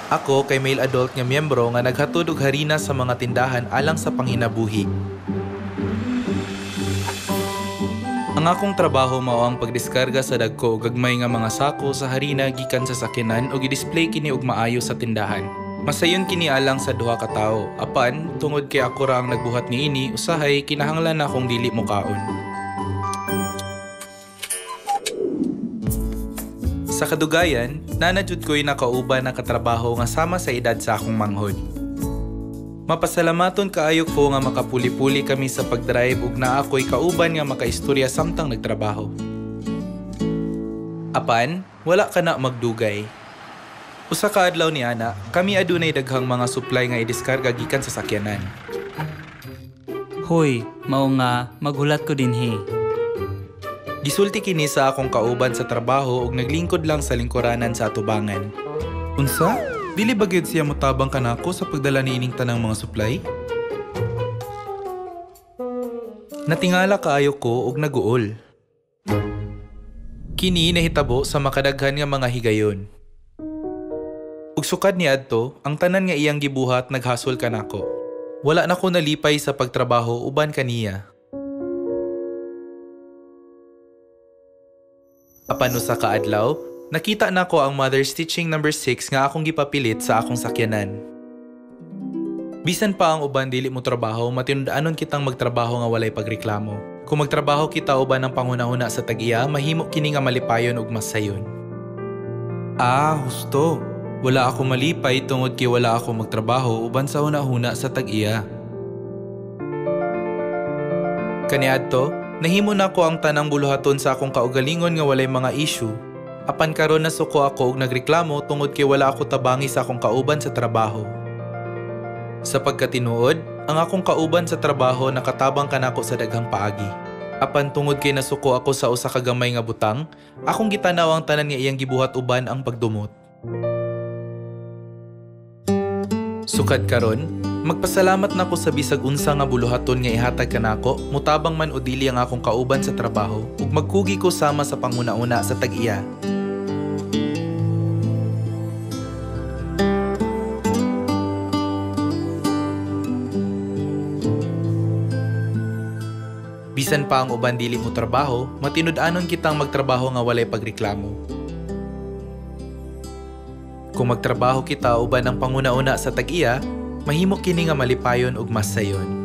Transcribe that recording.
Ako kay male adult nga miyembro nga naghatod og harina sa mga tindahan alang sa panginabuhi. Ang akong trabaho mao ang pagdiskarga sa dagko og gagmay nga mga sako sa harina gikan sa sakyanan ug i-display kini og maayo sa tindahan. Masayon kini alang sa duha ka tawo. Apan tungod kay ako ra ang nagbuhat niini, usahay kinahanglan na akong dili mokaon. Sa kadugayan, nanajud ko'y nakauban na katrabaho nga sama sa edad sa akong manghod. Mapasalamaton kaayo ko nga makapuli-puli kami sa pagdrive ug naa ako'y kauban nga makaistorya samtang nagtrabaho. Apan, wala ka na magdugay. Usa ka adlaw ni ana, kami adunay daghang mga supply nga idiskarga gikan sa sakyanan. Hoy, mao nga maghulat ko dinhi. Gisulti kini sa akong kauban sa trabaho ug naglingkod lang sa lingkuranan sa atubangan. Unsa? Dili ba gyud siya motabang kanako sa pagdala niining tanang mga supply? Natingala kaayo ko ug naguol. Kini nahitabo sa makadaghan nga mga higayon. Ug sukad niadto, ang tanan nga iyang gibuhat naghasol kanako. Wala na ko nalipay sa pagtrabaho uban kaniya. Apan usa ka adlaw, nakita nako ang mother stitching number 6 nga akong gipapilit sa akong sakyanan. Bisan pa ang uban dili mo trabaho, matinud-anon kitang magtrabaho nga walay pagreklamo. Kung magtrabaho kita uban ng panghuna-huna sa tag-iya, mahimo kini nga malipayon ug masayon. Husto. Wala ako malipay tungod kay wala ako magtrabaho uban sa huna-huna sa tag-iya. Kaniadto, nahimo nako ang tanang buluhaton sa akong kaugalingon nga walay mga issue. Apan karon nasuko ako ug nagreklamo tungod kay wala ako tabangi sa akong kauban sa trabaho. Sa pagkatinuod, ang akong kauban sa trabaho nakatabang kanako sa daghang paagi. Apan tungod kay nasuko ako sa usa ka gamay nga butang, akong gitanaw ang tanan nga iyang gibuhat uban ang pagdumot. Sukad karon, magpasalamat nako sa bisag unsa nga buluhaton nga ihatag kanako, mutabang man o dili ang akong kauban sa trabaho ug magkugi ko sama sa panguna-una sa tag-iya. Bisan pa ang uban dili mo trabaho, matinud-anon kitang magtrabaho nga walay pagreklamo. Kung magtrabaho kita uban ang panguna-una sa tag-iya, mahimo kini nga malipayon ug masayon.